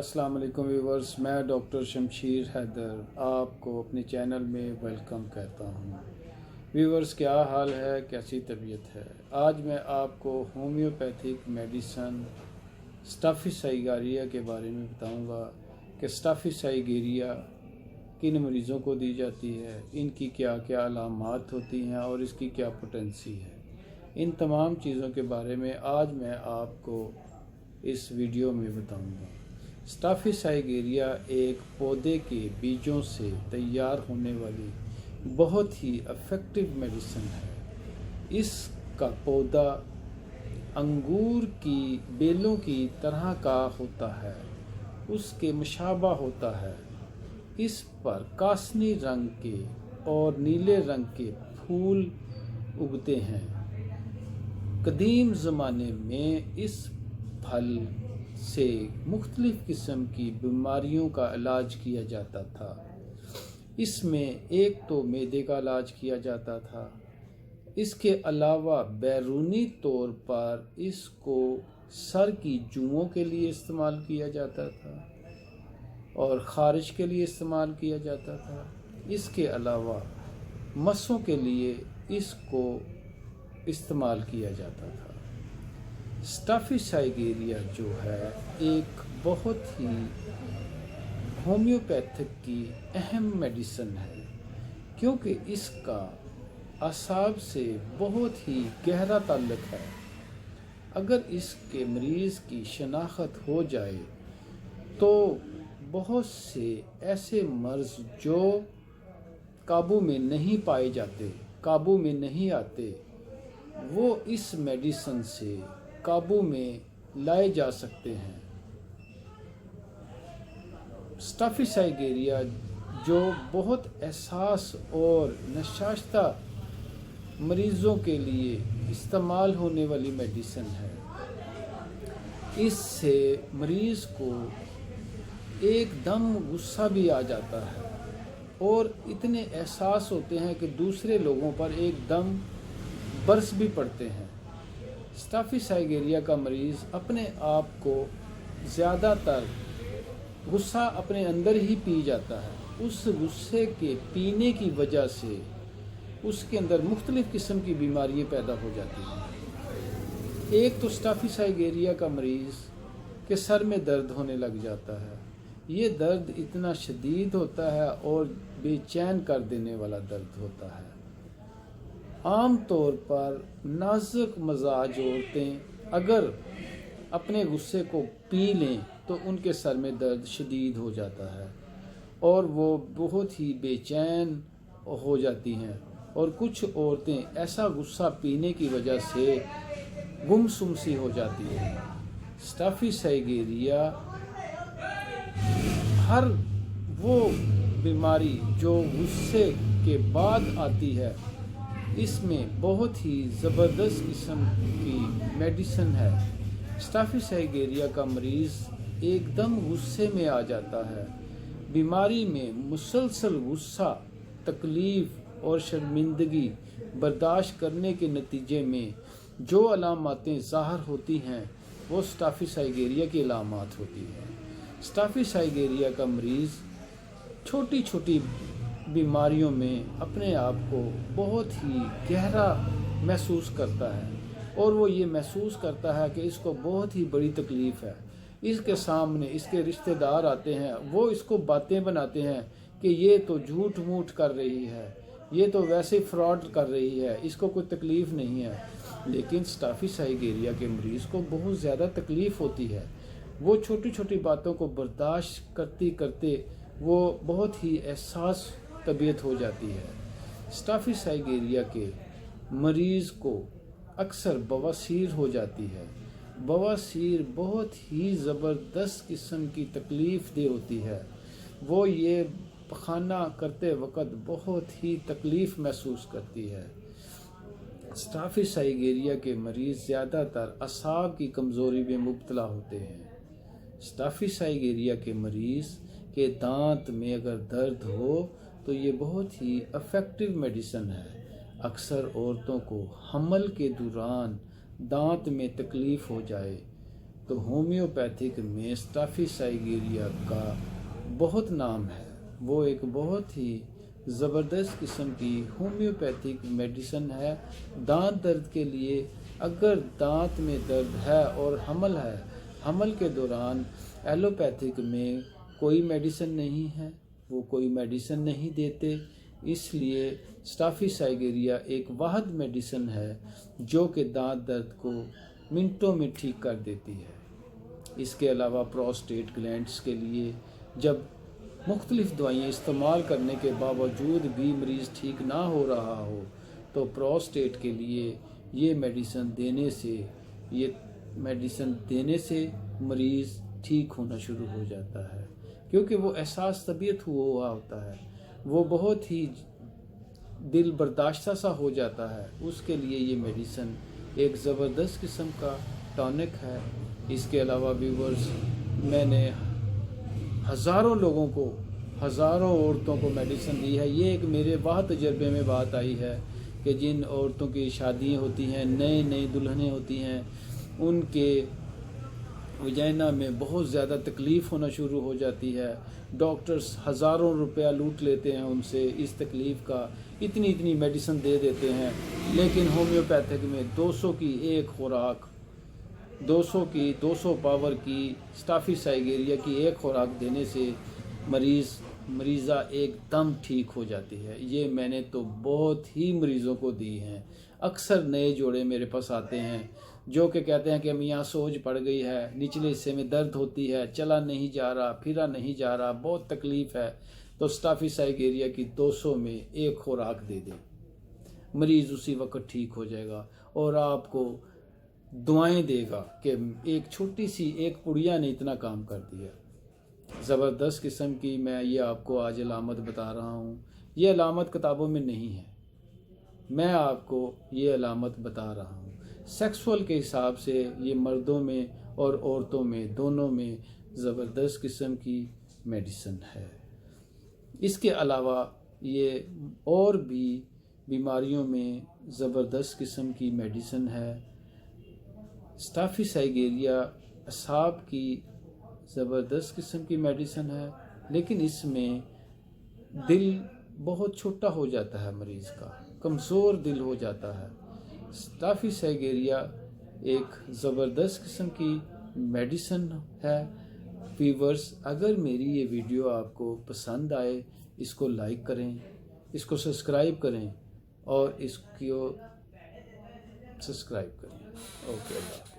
अस्सलाम वालेकुम व्यूवर्स, मैं डॉक्टर शमशीर हैदर आप को अपने चैनल में वेलकम कहता हूँ। व्यूवर्स, क्या हाल है, कैसी तबीयत है? आज मैं आपको होम्योपैथिक मेडिसन स्टाफिसाइगेरिया के बारे में बताऊँगा कि स्टाफिसाइगेरिया किन मरीज़ों को दी जाती है, इनकी क्या क्या अलामात होती हैं और इसकी क्या पोटेंसी है। इन तमाम चीज़ों के बारे में आज मैं आपको इस वीडियो में बताऊँगा। स्टाफिसाइगेरिया एक पौधे के बीजों से तैयार होने वाली बहुत ही इफ़ेक्टिव मेडिसिन है। इसका पौधा अंगूर की बेलों की तरह का होता है, उसके मुशाबा होता है। इस पर कासनी रंग के और नीले रंग के फूल उगते हैं। कदीम ज़माने में इस फल से मुख्तलिफ़ किस्म की बीमारियों का इलाज किया जाता था। इसमें एक तो मैदे का इलाज किया जाता था, इसके अलावा बैरूनी तौर पर इसको सर की जुओं के लिए इस्तेमाल किया जाता था और ख़ारिश के लिए इस्तेमाल किया जाता था। इसके अलावा मसों के लिए इसको इस्तेमाल किया जाता था। स्टाफिसाइगेरिया जो है एक बहुत ही होम्योपैथिक की अहम मेडिसिन है, क्योंकि इसका असाब से बहुत ही गहरा ताल्लुक़ है। अगर इसके मरीज़ की शनाख्त हो जाए तो बहुत से ऐसे मर्ज़ जो काबू में नहीं पाए जाते, काबू में नहीं आते, वो इस मेडिसिन से काबू में लाए जा सकते हैं। स्टाफिसाइगेरिया जो बहुत एहसास और नशास्ता मरीज़ों के लिए इस्तेमाल होने वाली मेडिसिन है। इससे मरीज़ को एकदम गुस्सा भी आ जाता है और इतने एहसास होते हैं कि दूसरे लोगों पर एकदम बरस भी पड़ते हैं। स्टाफिसाइगेरिया का मरीज़ अपने आप को ज़्यादातर गुस्सा अपने अंदर ही पी जाता है। उस गुस्से के पीने की वजह से उसके अंदर मुख्तलिफ़ किस्म की बीमारियां पैदा हो जाती हैं। एक तो स्टाफिसाइगेरिया का मरीज़ के सर में दर्द होने लग जाता है। ये दर्द इतना शदीद होता है और बेचैन कर देने वाला दर्द होता है। आम तौर पर नाजुक मजाज औरतें अगर अपने गुस्से को पी लें तो उनके सर में दर्द शदीद हो जाता है और वो बहुत ही बेचैन हो जाती हैं। और कुछ औरतें ऐसा गुस्सा पीने की वजह से गुमसुम सी हो जाती हैं। स्टाफिसाइगेरिया हर वो बीमारी जो गुस्से के बाद आती है, इसमें बहुत ही ज़बरदस्त किस्म की मेडिसिन है। स्टाफिसाइगेरिया का मरीज़ एकदम गुस्से में आ जाता है। बीमारी में मुसलसल गुस्सा, तकलीफ़ और शर्मिंदगी बर्दाश्त करने के नतीजे में जो अलामातें ज़ाहिर होती हैं वो स्टाफिसाइगेरिया की अलामात होती हैं। स्टाफिसाइगेरिया का मरीज़ छोटी छोटी बीमारियों में अपने आप को बहुत ही गहरा महसूस करता है और वो ये महसूस करता है कि इसको बहुत ही बड़ी तकलीफ़ है। इसके सामने इसके रिश्तेदार आते हैं, वो इसको बातें बनाते हैं कि ये तो झूठ मूठ कर रही है, ये तो वैसे फ्रॉड कर रही है, इसको कोई तकलीफ़ नहीं है। लेकिन स्टाफिसाइगेरिया के मरीज़ को बहुत ज़्यादा तकलीफ़ होती है। वो छोटी छोटी बातों को बर्दाश्त करते करते वो बहुत ही एहसास तबीयत हो जाती है। स्टाफिसाइगेरिया के मरीज़ को अक्सर बवासीर हो जाती है। बवासीर बहुत ही ज़बरदस्त किस्म की तकलीफ़ दे होती है। वो ये पखाना करते वक्त बहुत ही तकलीफ़ महसूस करती है। स्टाफिसाइगेरिया के मरीज़ ज़्यादातर असाब की कमज़ोरी में मुब्तला होते हैं। स्टाफिसाइगेरिया के मरीज़ के दांत में अगर दर्द हो तो ये बहुत ही इफ़ेक्टिव मेडिसिन है। अक्सर औरतों को हमल के दौरान दांत में तकलीफ़ हो जाए تو ہومیوپیتھک میں اسٹافیسائگیریا کا بہت نام ہے۔ وہ ایک بہت ہی زبردست قسم کی ہومیوپیتھک میڈیسن ہے دانت درد کے لیے۔ اگر دانت میں درد ہے اور حمل ہے، حمل کے دوران ایلوپیتھک میں کوئی میڈیسن نہیں ہے، وہ کوئی میڈیسن نہیں دیتے، اس لیے اسٹافیسائگیریا ایک واحد میڈیسن ہے جو کہ دانت درد کو منٹوں میں ٹھیک کر دیتی ہے۔ اس کے علاوہ پروسٹیٹ گلینڈز کے لیے جب مختلف دوائیں استعمال کرنے کے باوجود بھی مریض ٹھیک نہ ہو رہا ہو تو پروسٹیٹ کے لیے یہ میڈیسن دینے سے مریض ٹھیک ہونا شروع ہو جاتا ہے، کیونکہ وہ احساس طبیعت ہوا ہوتا ہے، وہ بہت ہی دل برداشتہ سا ہو جاتا ہے۔ اس کے لیے یہ میڈیسن ایک زبردست قسم کا ٹانک ہے۔ اس کے علاوہ ویورز، میں نے ہزاروں لوگوں کو، ہزاروں عورتوں کو میڈیسن دی ہے۔ یہ ایک میرے واحد تجربے میں بات آئی ہے کہ جن عورتوں کی شادیاں ہوتی ہیں، نئی دلہنیں ہوتی ہیں، ان کے وجائنا میں بہت زیادہ تکلیف ہونا شروع ہو جاتی ہے۔ ڈاکٹرز ہزاروں روپیہ لوٹ لیتے ہیں ان سے اس تکلیف کا، اتنی میڈیسن دے دیتے ہیں، لیکن ہومیوپیتھک میں 200 کی ایک خوراک، 200 پاور کی اسٹافیسائگیریا کی ایک خوراک دینے سے مریضہ ایک دم ٹھیک ہو جاتی ہے۔ یہ میں نے تو بہت ہی مریضوں کو دی ہیں۔ اکثر نئے جوڑے میرے پاس آتے ہیں جو کہ کہتے ہیں کہ میاں سوج پڑ گئی ہے، نچلے حصے میں درد ہوتی ہے، چلا نہیں جا رہا، پھرا نہیں جا رہا، بہت تکلیف ہے، تو اسٹافیسائگیریا کی 200 میں ایک خوراک دے دیں، مریض اسی وقت ٹھیک ہو جائے گا اور آپ کو دعائیں دے گا کہ ایک چھوٹی سی ایک پڑیا نے اتنا کام کر دیا۔ زبردست قسم کی میں یہ آپ کو آج علامت بتا رہا ہوں۔ یہ علامت کتابوں میں نہیں ہے، میں آپ کو یہ علامت بتا رہا ہوں۔ سیکسول کے حساب سے یہ مردوں میں اور عورتوں میں دونوں میں زبردست قسم کی میڈیسن ہے۔ اس کے علاوہ یہ اور بھی بیماریوں میں زبردست قسم کی میڈیسن ہے۔ اسٹافیسائگیریا اعصاب کی زبردست قسم کی میڈیسن ہے، لیکن اس میں دل بہت چھوٹا ہو جاتا ہے، مریض کا کمزور دل ہو جاتا ہے۔ اسٹافیسائگیریا ایک زبردست قسم کی میڈیسن ہے۔ ویورز، اگر میری یہ ویڈیو آپ کو پسند آئے، اس کو لائک کریں، اس کو سبسکرائب کریں اور اس کو سبسکرائب کریں۔ اوکے، اللہ۔